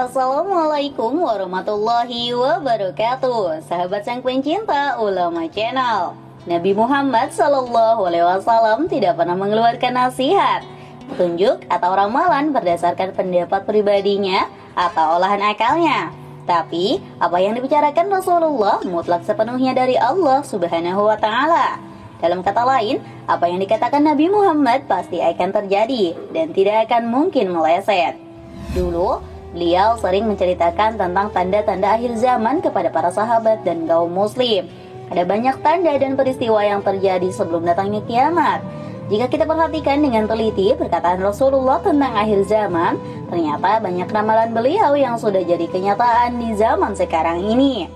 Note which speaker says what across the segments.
Speaker 1: Assalamualaikum warahmatullahi wabarakatuh. Sahabat sang pencinta Ulama Channel, Nabi Muhammad SAW tidak pernah mengeluarkan nasihat, petunjuk atau ramalan berdasarkan pendapat pribadinya atau olahan akalnya. Tapi apa yang dibicarakan Rasulullah mutlak sepenuhnya dari Allah Subhanahu wa Ta'ala. Dalam kata lain, apa yang dikatakan Nabi Muhammad pasti akan terjadi dan tidak akan mungkin meleset. Dulu beliau sering menceritakan tentang tanda-tanda akhir zaman kepada para sahabat dan kaum muslim. Ada banyak tanda dan peristiwa yang terjadi sebelum datangnya kiamat. Jika kita perhatikan dengan teliti perkataan Rasulullah tentang akhir zaman, ternyata banyak ramalan beliau yang sudah jadi kenyataan di zaman sekarang ini.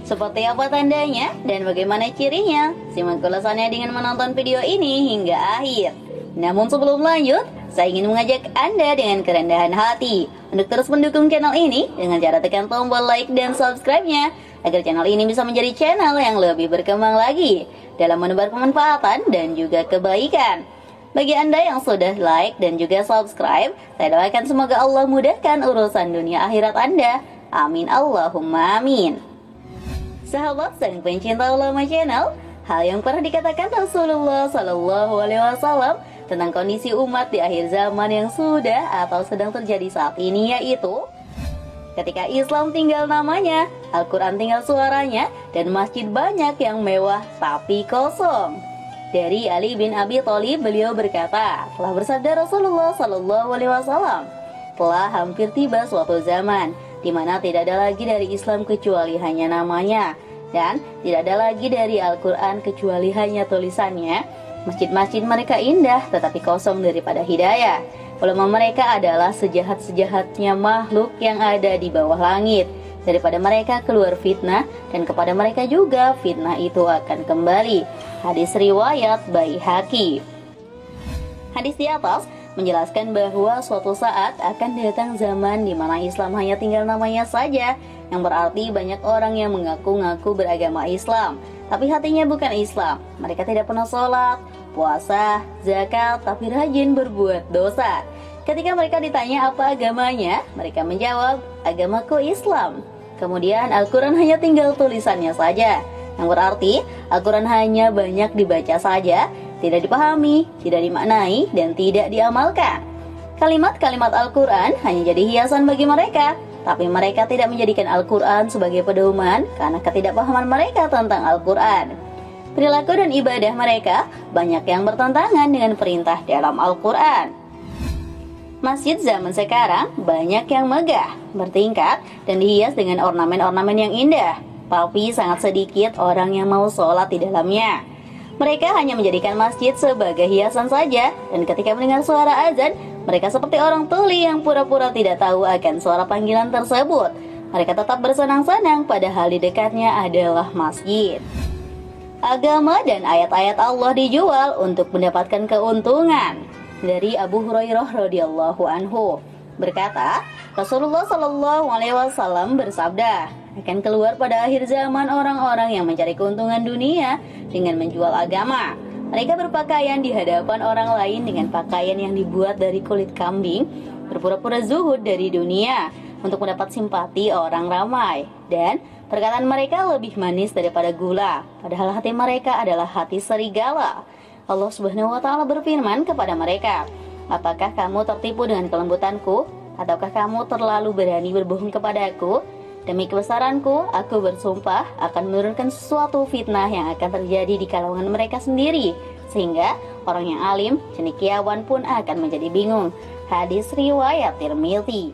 Speaker 1: Seperti apa tandanya dan bagaimana cirinya? Simak ulasannya dengan menonton video ini hingga akhir. Namun sebelum lanjut, saya ingin mengajak Anda dengan kerendahan hati untuk terus mendukung channel ini dengan cara tekan tombol like dan subscribe-nya agar channel ini bisa menjadi channel yang lebih berkembang lagi dalam menebar kemanfaatan dan juga kebaikan. Bagi Anda yang sudah like dan juga subscribe, saya doakan semoga Allah mudahkan urusan dunia akhirat Anda. Amin Allahumma amin. Sahabat sang pencinta Ulama Channel, hal yang pernah dikatakan Rasulullah SAW tentang kondisi umat di akhir zaman yang sudah atau sedang terjadi saat ini yaitu ketika Islam tinggal namanya, Al-Quran tinggal suaranya, dan masjid banyak yang mewah tapi kosong. Dari Ali bin Abi Thalib, beliau berkata, telah bersabda Rasulullah SAW, telah hampir tiba suatu zaman di mana tidak ada lagi dari Islam kecuali hanya namanya, dan tidak ada lagi dari Al-Quran kecuali hanya tulisannya. Masjid-masjid mereka indah tetapi kosong daripada hidayah. Ulama mereka adalah sejahat-sejahatnya makhluk yang ada di bawah langit. Daripada mereka keluar fitnah, dan kepada mereka juga fitnah itu akan kembali. Hadis riwayat Baihaqi. Hadis di atas menjelaskan bahwa suatu saat akan datang zaman di mana Islam hanya tinggal namanya saja, yang berarti banyak orang yang mengaku-ngaku beragama Islam, tapi hatinya bukan Islam. Mereka tidak pernah sholat, puasa, zakat, tapi rajin berbuat dosa. Ketika mereka ditanya apa agamanya, mereka menjawab, agamaku Islam. Kemudian Al-Quran hanya tinggal tulisannya saja, yang berarti Al-Quran hanya banyak dibaca saja, tidak dipahami, tidak dimaknai, dan tidak diamalkan. Kalimat-kalimat Al-Quran hanya jadi hiasan bagi mereka, tapi mereka tidak menjadikan Al-Quran sebagai pedoman karena ketidakpahaman mereka tentang Al-Quran. Perilaku dan ibadah mereka banyak yang bertentangan dengan perintah dalam Al-Quran. Masjid zaman sekarang banyak yang megah, bertingkat, dan dihias dengan ornamen-ornamen yang indah, tapi sangat sedikit orang yang mau sholat di dalamnya. Mereka hanya menjadikan masjid sebagai hiasan saja, dan ketika mendengar suara azan, mereka seperti orang tuli yang pura-pura tidak tahu akan suara panggilan tersebut. Mereka tetap bersenang-senang padahal di dekatnya adalah masjid. Agama dan ayat-ayat Allah dijual untuk mendapatkan keuntungan. Dari Abu Hurairah radhiyallahu anhu berkata, Rasulullah SAW bersabda, akan keluar pada akhir zaman orang-orang yang mencari keuntungan dunia dengan menjual agama. Mereka berpakaian di hadapan orang lain dengan pakaian yang dibuat dari kulit kambing, berpura-pura zuhud dari dunia untuk mendapat simpati orang ramai, dan perkataan mereka lebih manis daripada gula, padahal hati mereka adalah hati serigala. Allah Subhanahu wa Ta'ala berfirman kepada mereka, apakah kamu tertipu dengan kelembutanku, ataukah kamu terlalu berani berbohong kepadaku? Demi kebesaranku, aku bersumpah akan menurunkan sesuatu fitnah yang akan terjadi di kalangan mereka sendiri, sehingga orang yang alim, cendekiawan pun akan menjadi bingung. Hadis riwayat Tirmidzi.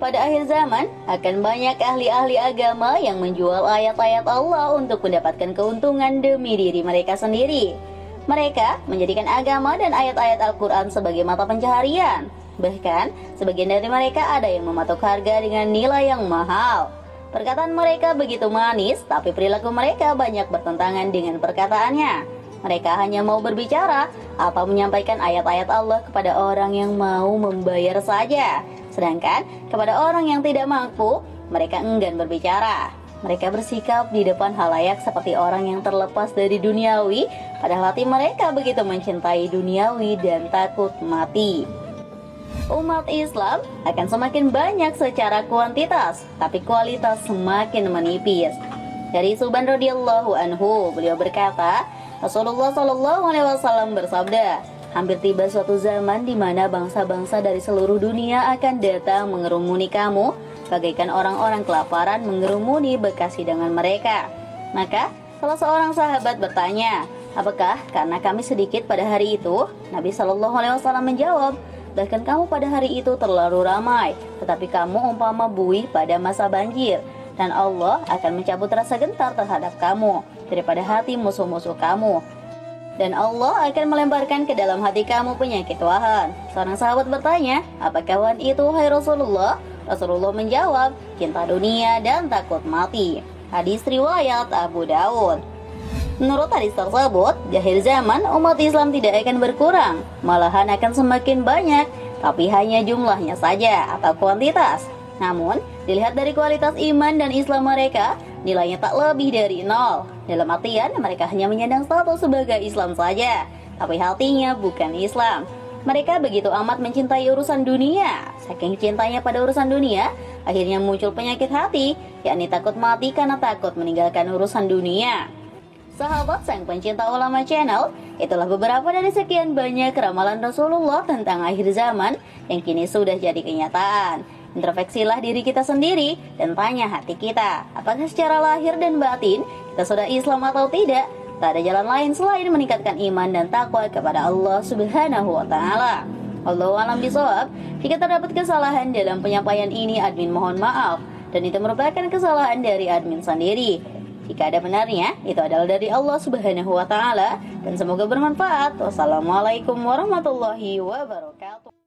Speaker 1: Pada akhir zaman, akan banyak ahli-ahli agama yang menjual ayat-ayat Allah untuk mendapatkan keuntungan demi diri mereka sendiri. Mereka menjadikan agama dan ayat-ayat Al-Quran sebagai mata pencaharian. Bahkan, sebagian dari mereka ada yang mematok harga dengan nilai yang mahal. Perkataan mereka begitu manis, tapi perilaku mereka banyak bertentangan dengan perkataannya. Mereka hanya mau berbicara atau menyampaikan ayat-ayat Allah kepada orang yang mau membayar saja. Sedangkan, kepada orang yang tidak mampu, mereka enggan berbicara. Mereka bersikap di depan halayak seperti orang yang terlepas dari duniawi, padahal hati mereka begitu mencintai duniawi dan takut mati. Umat Islam akan semakin banyak secara kuantitas, tapi kualitas semakin menipis. Dari Suban radhiyallahu anhu, beliau berkata, Rasulullah Shallallahu Alaihi Wasallam bersabda, hampir tiba suatu zaman di mana bangsa-bangsa dari seluruh dunia akan datang mengerumuni kamu, bagaikan orang-orang kelaparan mengerumuni bekas hidangan mereka. Maka salah seorang sahabat bertanya, apakah karena kami sedikit pada hari itu? Nabi Shallallahu Alaihi Wasallam menjawab, bahkan kamu pada hari itu terlalu ramai, tetapi kamu umpama buih pada masa banjir, dan Allah akan mencabut rasa gentar terhadap kamu daripada hati musuh-musuh kamu, dan Allah akan melemparkan ke dalam hati kamu penyakit wahan. Seorang sahabat bertanya, apakah wahan itu, hai Rasulullah? Rasulullah menjawab, cinta dunia dan takut mati. Hadis riwayat Abu Daud. Menurut hadis tersebut, di akhir zaman umat Islam tidak akan berkurang, malahan akan semakin banyak, tapi hanya jumlahnya saja atau kuantitas. Namun, dilihat dari kualitas iman dan Islam mereka, nilainya tak lebih dari 0. Dalam artian, mereka hanya menyandang status sebagai Islam saja, tapi hatinya bukan Islam. Mereka begitu amat mencintai urusan dunia. Saking cintanya pada urusan dunia, akhirnya muncul penyakit hati, yakni takut mati karena takut meninggalkan urusan dunia. Sahabat sang pencinta ulama channel, itulah beberapa dari sekian banyak ramalan Rasulullah tentang akhir zaman yang kini sudah jadi kenyataan. Introspeksilah diri kita sendiri dan tanya hati kita, apakah secara lahir dan batin kita sudah Islam atau tidak? Tak ada jalan lain selain meningkatkan iman dan takwa kepada Allah Subhanahu wa Ta'ala. Wallahu a'lam bishawab. Jika terdapat kesalahan dalam penyampaian ini, admin mohon maaf, dan itu merupakan kesalahan dari admin sendiri. Jika ada benarnya, itu adalah dari Allah Subhanahu wa Ta'ala, dan semoga bermanfaat. Wassalamualaikum warahmatullahi wabarakatuh.